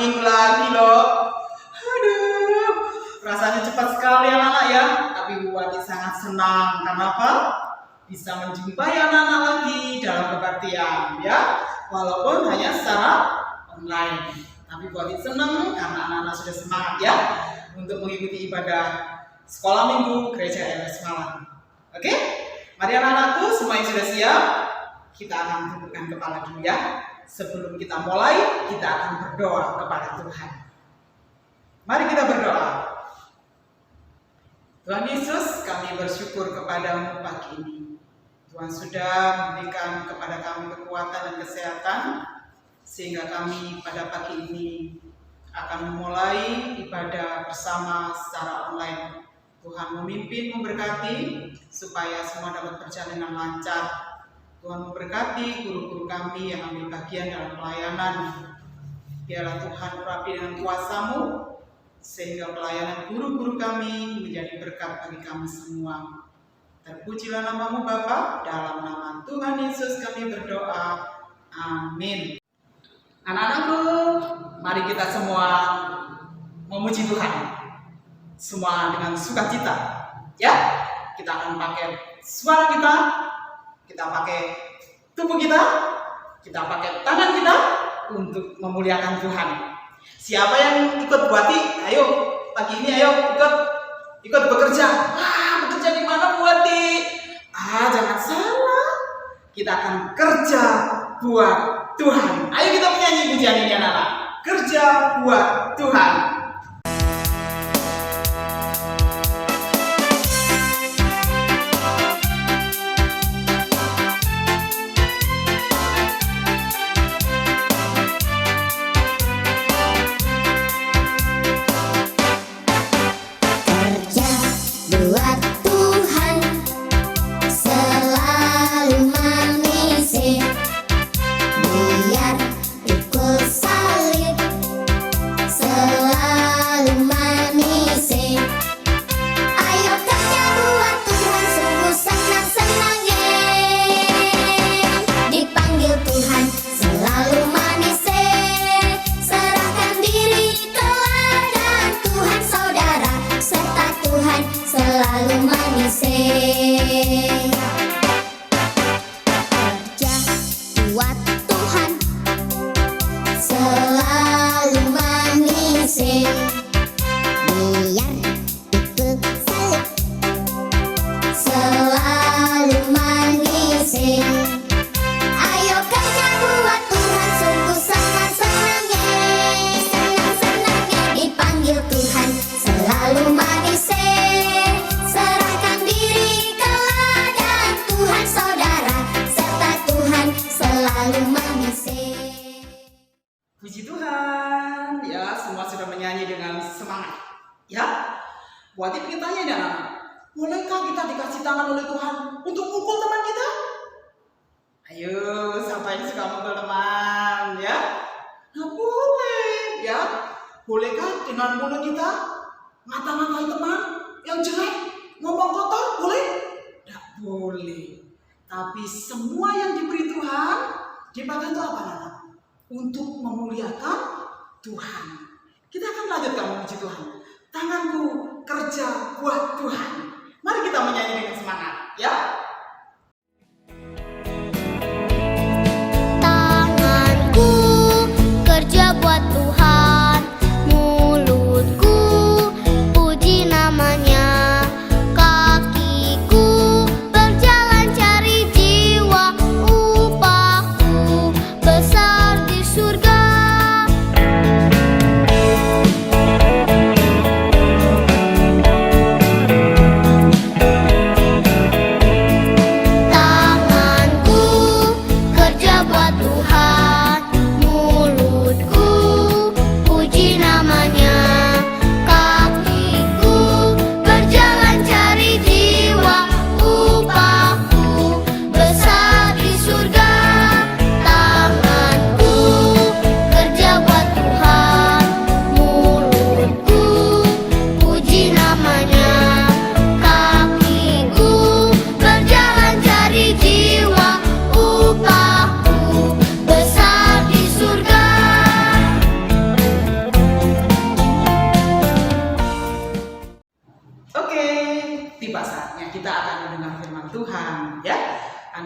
minggu lagi loh. Aduh, rasanya cepat sekali anak-anak ya. Tapi Bu Wati sangat senang. Kenapa? Bisa menjumpai anak-anak lagi dalam kebaktian ya. Walaupun hanya secara online. Tapi Bu Wati senang karena anak-anak sudah semangat ya untuk mengikuti ibadah sekolah minggu gereja LS Malang. Oke? Mari anak-anakku, semua yang sudah siap, kita akan tundukkan kepala dulu ya. Sebelum kita mulai, kita akan berdoa kepada Tuhan. Mari kita berdoa. Tuhan Yesus, kami bersyukur kepadamu pagi ini. Tuhan sudah memberikan kepada kami kekuatan dan kesehatan, sehingga kami pada pagi ini akan memulai ibadah bersama secara online. Tuhan memimpin, memberkati, supaya semua dapat berjalan dengan lancar. Tuhan memberkati guru-guru kami yang ambil bagian dalam pelayanan. Biarlah Tuhan urapi dengan kuasa-Mu, sehingga pelayanan guru-guru kami menjadi berkat bagi kami semua. Terpujilah nama-Mu Bapa, dalam nama Tuhan Yesus kami berdoa. Amin. Anak-anakku, mari kita semua memuji Tuhan. Semua dengan sukacita. Ya, kita akan pakai suara kita pakai tubuh kita pakai tangan kita untuk memuliakan Tuhan. Siapa yang ikut Bu Wati? Ayo, pagi ini ayo ikut bekerja. Bekerja di mana Bu Wati? Jangan salah. Kita akan kerja buat Tuhan. Ayo kita menyanyi pujian ini anak-anak. Kerja buat Tuhan. Puji Tuhan, ya semua sudah menyanyi dengan semangat. Ya, Bu Wati ingin tanya nih anak-anak, bolehkah kita dikasih tangan oleh Tuhan untuk mukul teman kita? Ayo, siapa yang suka mukul teman, ya? Nah boleh, ya. Bolehkah dengan mulut kita ngata-ngatain teman yang jelek, ngomong kotor, boleh? Tidak boleh. Tapi semua yang diberi Tuhan dipakai itu apa anak-anak? Untuk memuliakan Tuhan. Kita akan lanjutkan memuji Tuhan. Tanganku kerja buat Tuhan. Mari kita menyanyi dengan semangat, ya. Tanganku kerja buat Tuhan, mulutku puji namanya, kakiku berjalan cari jiwa, upahku besar di surga.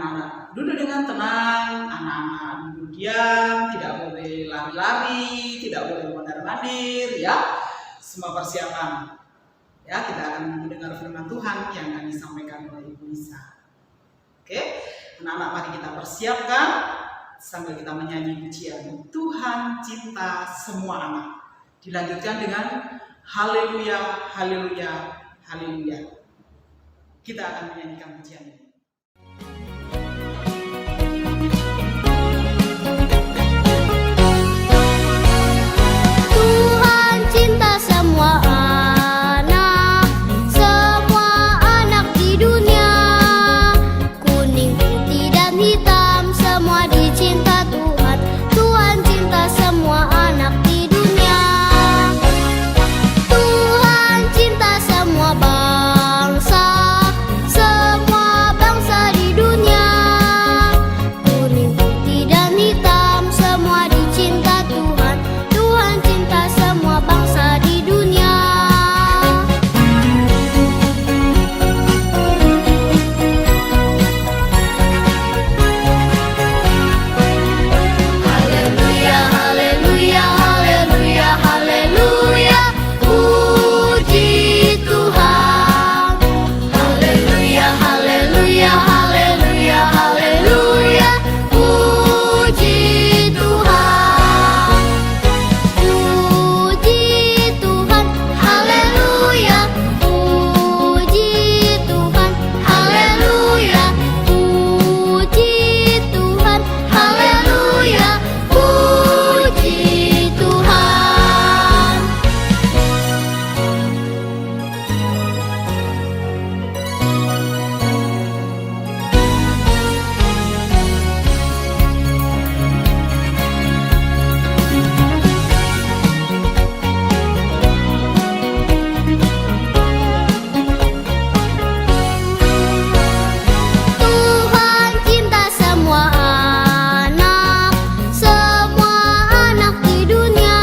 anak-anak duduk dengan tenang, anak-anak duduk diam, tidak boleh lari-lari, tidak boleh mondar-mandir, ya. Semua persiapan. Ya, kita akan mendengar firman Tuhan yang akan disampaikan oleh Ibu Lisa. Oke, anak-anak mari kita persiapkan sambil kita menyanyi pujian Tuhan cinta semua anak. Dilanjutkan dengan haleluya, haleluya, haleluya. Kita akan menyanyikan pujian ini. Tuhan cinta semua anak, semua anak di dunia. Kuning, putih, dan hitam, semua dicinta Tuhan. Tuhan cinta semua anak di dunia. Tuhan cinta semua bangsa, semua bangsa di dunia. Kuning, putih, dan hitam, semua dicinta Tuhan. Tuhan cinta semua bangsa di dunia. Haleluya, haleluya, haleluya, haleluya, puji Tuhan. Haleluya, haleluya, haleluya, haleluya, puji Tuhan. Puji Tuhan, haleluya, puji Tuhan, haleluya, puji Tuhan, haleluya, puji Tuhan. Tuhan cinta semua anak, semua anak di dunia.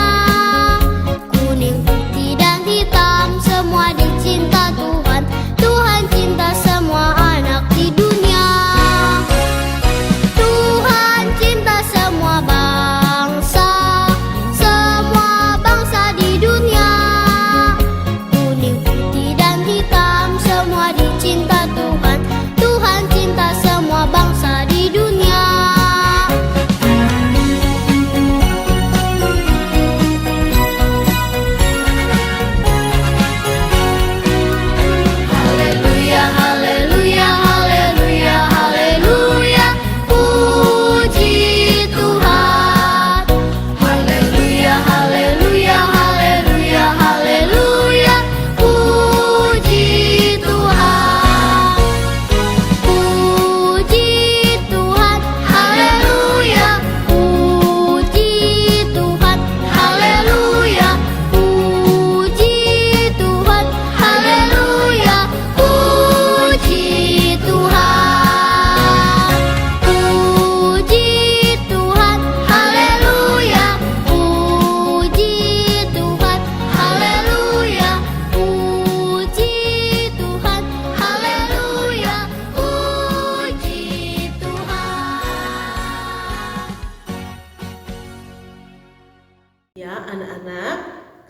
Kuning, putih, dan hitam, semua dicinta Tuhan. Tuhan cinta semua anak di dunia. Tuhan cinta semua bangsa, semua bangsa di dunia. Kuning, putih, dan hitam, semua dicinta Tuhan. Tuhan cinta semua bangsa di dunia. Haleluya, haleluya, haleluya, haleluya, puji Tuhan. Haleluya, haleluya, haleluya, haleluya, puji Tuhan. Puji Tuhan, haleluya, puji Tuhan, haleluya, puji Tuhan, haleluya, puji Tuhan. Puji Tuhan, haleluya, puji Tuhan, haleluya, puji Tuhan, haleluya, puji Tuhan. Ya, anak-anak,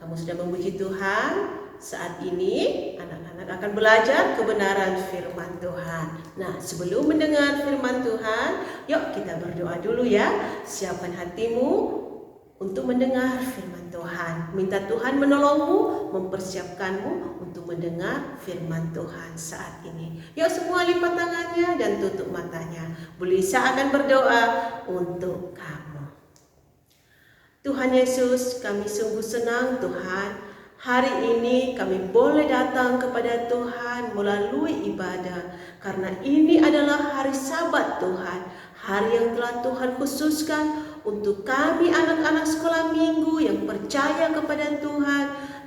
kamu sudah memuji Tuhan. Saat ini anak-anak akan belajar kebenaran firman Tuhan. Nah, sebelum mendengar firman Tuhan, yuk kita berdoa dulu ya. Siapkan hatimu untuk mendengar firman Tuhan. Minta Tuhan menolongmu, mempersiapkanmu untuk mendengar firman Tuhan saat ini. Yuk semua lipat tangannya dan tutup matanya. Bu Lisa akan berdoa untuk kamu. Tuhan Yesus, kami sungguh senang Tuhan. Hari ini kami boleh datang kepada Tuhan melalui ibadah. Karena ini adalah hari Sabat Tuhan. Hari yang telah Tuhan khususkan untuk kami anak-anak sekolah minggu yang percaya kepada Tuhan.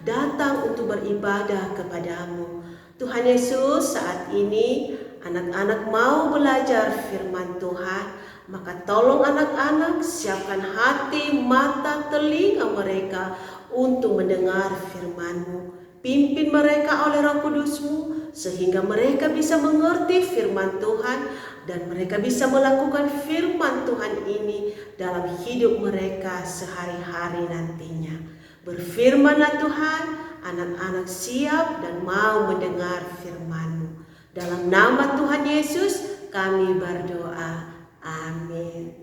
Datang untuk beribadah kepadamu. Tuhan Yesus, saat ini anak-anak mau belajar firman Tuhan. Maka tolong anak-anak siapkan hati, mata, telinga mereka untuk mendengar firman-Mu. Pimpin mereka oleh Roh Kudus-Mu sehingga mereka bisa mengerti firman Tuhan dan mereka bisa melakukan firman Tuhan ini dalam hidup mereka sehari-hari nantinya. Berfirmanlah Tuhan, anak-anak siap dan mau mendengar firman-Mu. Dalam nama Tuhan Yesus kami berdoa. Amin.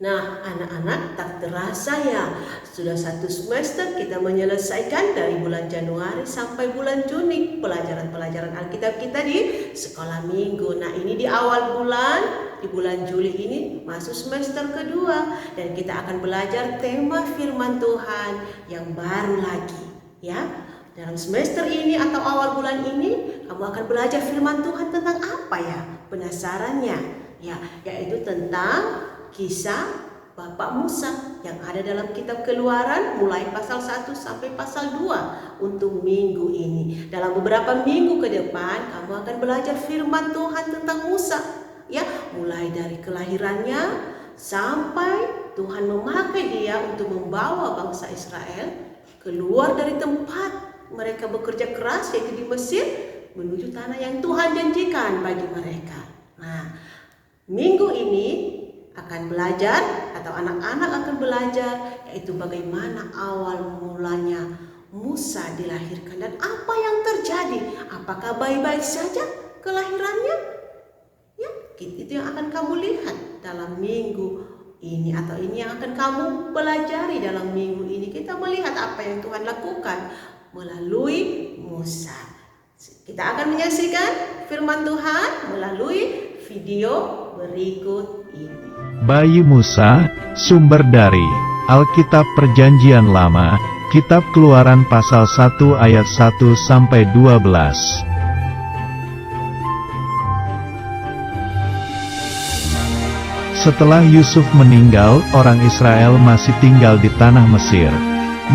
Nah, anak-anak, tak terasa ya, sudah 1 semester kita menyelesaikan dari bulan Januari sampai bulan Juni pelajaran-pelajaran Alkitab kita di sekolah minggu. Nah, ini di awal bulan, di bulan Juli ini masuk semester kedua dan kita akan belajar tema firman Tuhan yang baru lagi, ya. Dalam semester ini atau awal bulan ini kamu akan belajar firman Tuhan tentang apa ya? Penasarannya? Ya, yaitu tentang kisah Bapak Musa yang ada dalam kitab Keluaran mulai pasal 1 sampai pasal 2 untuk minggu ini. Dalam beberapa minggu ke depan kamu akan belajar firman Tuhan tentang Musa, ya, mulai dari kelahirannya sampai Tuhan memakai dia untuk membawa bangsa Israel keluar dari tempat mereka bekerja keras yaitu di Mesir menuju tanah yang Tuhan janjikan bagi mereka. Nah, minggu ini akan belajar atau anak-anak akan belajar yaitu bagaimana awal mulanya Musa dilahirkan dan apa yang terjadi. Apakah baik-baik saja kelahirannya? Ya, itu yang akan kamu lihat dalam minggu ini atau ini yang akan kamu pelajari dalam minggu ini. Kita melihat apa yang Tuhan lakukan melalui Musa. Kita akan menyaksikan firman Tuhan melalui video berikut ini. Bayi Musa, sumber dari Alkitab Perjanjian Lama, Kitab Keluaran pasal 1 ayat 1 sampai 12. Setelah Yusuf meninggal, orang Israel masih tinggal di tanah Mesir.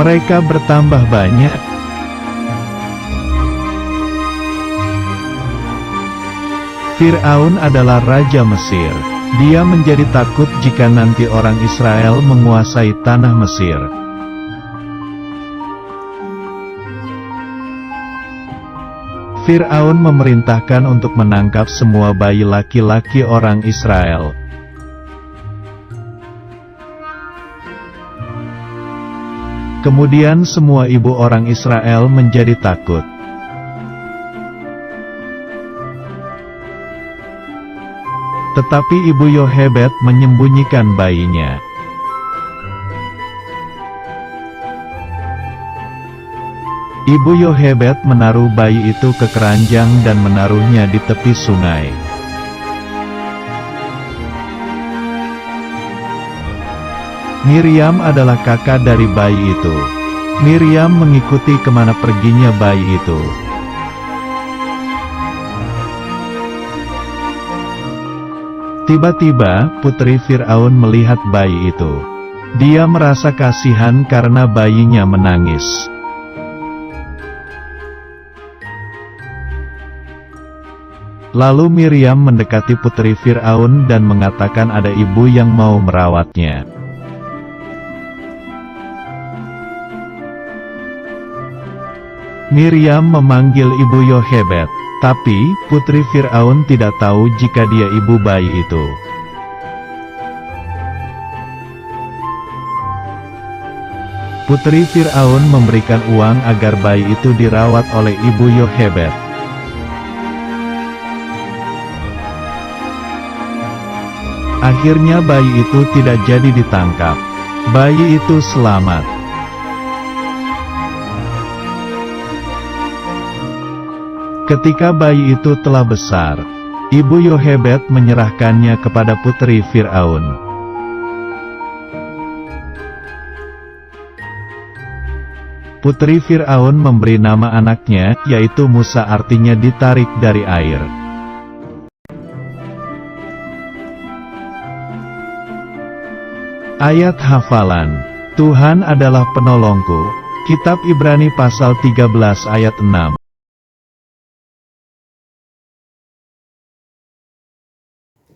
Mereka bertambah banyak. Fir'aun adalah raja Mesir. Dia menjadi takut jika nanti orang Israel menguasai tanah Mesir. Fir'aun memerintahkan untuk menangkap semua bayi laki-laki orang Israel. Kemudian semua ibu orang Israel menjadi takut. Tetapi ibu Yohebed menyembunyikan bayinya. Ibu Yohebed menaruh bayi itu ke keranjang dan menaruhnya di tepi sungai. Miriam adalah kakak dari bayi itu. Miriam mengikuti kemana perginya bayi itu. Tiba-tiba, putri Fir'aun melihat bayi itu. Dia merasa kasihan karena bayinya menangis. Lalu Miriam mendekati putri Fir'aun dan mengatakan ada ibu yang mau merawatnya. Miriam memanggil ibu Yohebed. Tapi, putri Fir'aun tidak tahu jika dia ibu bayi itu. Putri Fir'aun memberikan uang agar bayi itu dirawat oleh ibu Yohebed. Akhirnya bayi itu tidak jadi ditangkap. Bayi itu selamat. Ketika bayi itu telah besar, ibu Yohebed menyerahkannya kepada putri Fir'aun. Putri Fir'aun memberi nama anaknya, yaitu Musa, artinya ditarik dari air. Ayat hafalan. Tuhan adalah penolongku. Kitab Ibrani pasal 13 ayat 6.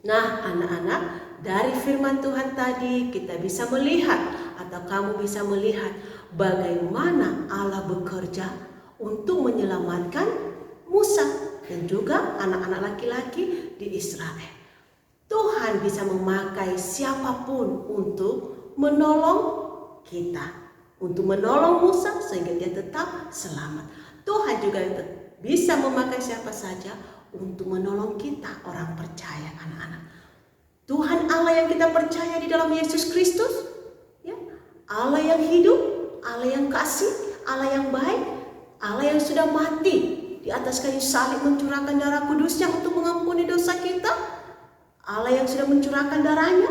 Nah, anak-anak, dari firman Tuhan tadi kita bisa melihat atau kamu bisa melihat bagaimana Allah bekerja untuk menyelamatkan Musa dan juga anak-anak laki-laki di Israel. Tuhan bisa memakai siapapun untuk menolong kita, untuk menolong Musa sehingga dia tetap selamat. Tuhan juga bisa memakai siapa saja untuk menolong kita, orang percaya, anak-anak. Tuhan Allah yang kita percaya di dalam Yesus Kristus, ya, Allah yang hidup, Allah yang kasih, Allah yang baik, Allah yang sudah mati di atas kayu salib mencurahkan darah kudusnya untuk mengampuni dosa kita. Allah yang sudah mencurahkan darahnya,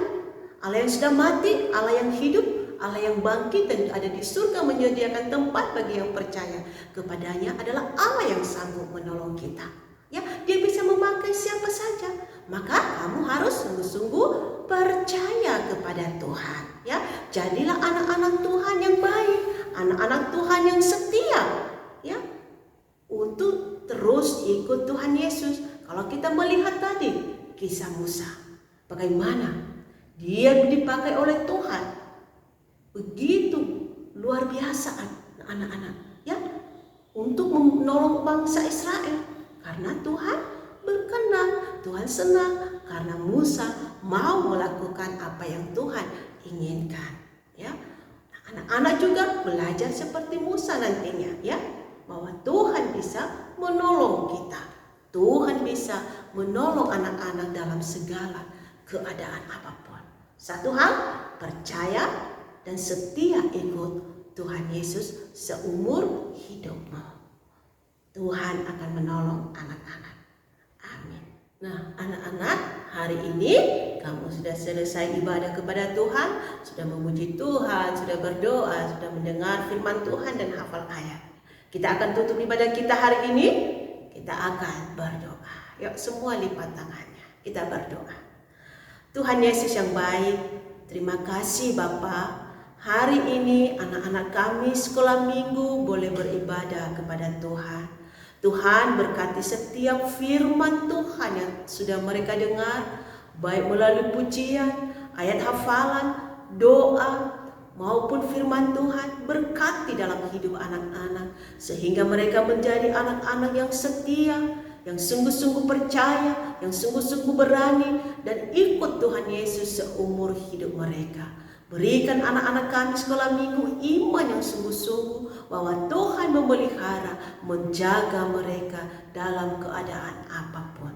Allah yang sudah mati, Allah yang hidup, Allah yang bangkit dan ada di surga menyediakan tempat bagi yang percaya kepadanya adalah Allah yang sanggup menolong kita. Ya, dia bisa memakai siapa saja. Maka kamu harus sungguh-sungguh percaya kepada Tuhan. Ya, jadilah anak-anak Tuhan yang baik, anak-anak Tuhan yang setia. Ya, untuk terus ikut Tuhan Yesus. Kalau kita melihat tadi kisah Musa, bagaimana dia dipakai oleh Tuhan, begitu luar biasa anak-anak, ya, untuk menolong bangsa Israel. Karena Tuhan berkenan, Tuhan senang karena Musa mau melakukan apa yang Tuhan inginkan. Ya, anak-anak juga belajar seperti Musa nantinya, ya, bahwa Tuhan bisa menolong kita. Tuhan bisa menolong anak-anak dalam segala keadaan apapun. Satu hal, percaya dan setia ikut Tuhan Yesus seumur hidupmu. Tuhan akan menolong anak-anak. Amin. Nah, anak-anak, hari ini kamu sudah selesai ibadah kepada Tuhan, sudah memuji Tuhan, sudah berdoa, sudah mendengar firman Tuhan dan hafal ayat. Kita akan tutup ibadah kita hari ini. Kita akan berdoa. Yuk, semua lipat tangannya. Kita berdoa. Tuhan Yesus yang baik, terima kasih Bapa. Hari ini anak-anak kami sekolah minggu boleh beribadah kepada Tuhan. Tuhan berkati setiap firman Tuhan yang sudah mereka dengar, baik melalui pujian, ayat hafalan, doa, maupun firman Tuhan. Berkati dalam hidup anak-anak sehingga mereka menjadi anak-anak yang setia, yang sungguh-sungguh percaya, yang sungguh-sungguh berani dan ikut Tuhan Yesus seumur hidup mereka. Berikan anak-anak kami sekolah minggu iman yang sungguh-sungguh bahwa Tuhan memelihara, menjaga mereka dalam keadaan apapun.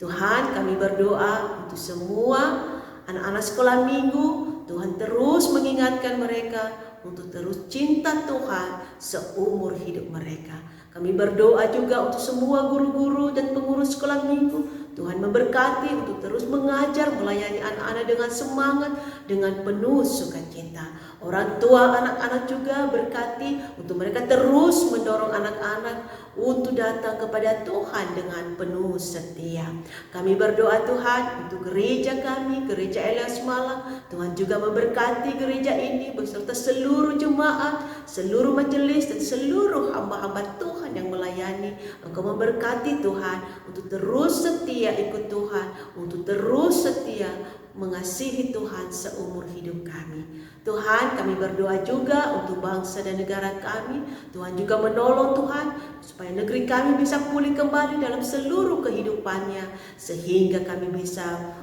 Tuhan, kami berdoa untuk semua anak-anak sekolah minggu. Tuhan terus mengingatkan mereka untuk terus cinta Tuhan seumur hidup mereka. Kami berdoa juga untuk semua guru-guru dan pengurus sekolah minggu. Tuhan memberkati untuk terus mengajar, melayani anak-anak dengan semangat, dengan penuh sukacita. Orang tua anak-anak juga berkati untuk mereka terus mendorong anak-anak untuk datang kepada Tuhan dengan penuh setia. Kami berdoa Tuhan untuk gereja kami, Gereja Elias Malang. Tuhan juga memberkati gereja ini beserta seluruh jemaat, seluruh majelis dan seluruh hamba-hamba Tuhan yang melayani. Engkau memberkati Tuhan untuk terus setia ikut Tuhan, untuk terus setia mengasihi Tuhan seumur hidup kami. Tuhan, kami berdoa juga untuk bangsa dan negara kami. Tuhan juga menolong Tuhan supaya negeri kami bisa pulih kembali dalam seluruh kehidupannya, sehingga kami bisa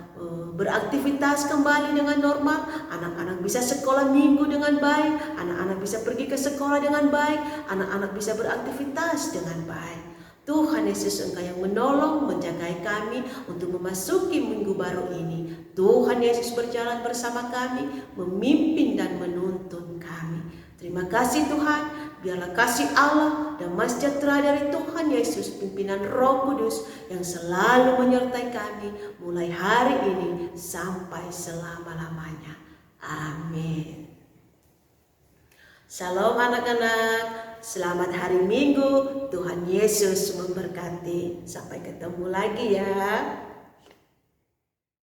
beraktivitas kembali dengan normal. Anak-anak bisa sekolah minggu dengan baik, anak-anak bisa pergi ke sekolah dengan baik, anak-anak bisa beraktivitas dengan baik. Tuhan Yesus, Engkau yang menolong, menjagai kami untuk memasuki minggu baru ini. Tuhan Yesus berjalan bersama kami, memimpin dan menuntun kami. Terima kasih Tuhan, biarlah kasih Allah dan sejahtera dari Tuhan Yesus, pimpinan Roh Kudus yang selalu menyertai kami mulai hari ini sampai selama-lamanya. Amin. Shalom anak-anak, selamat hari Minggu. Tuhan Yesus memberkati. Sampai ketemu lagi ya.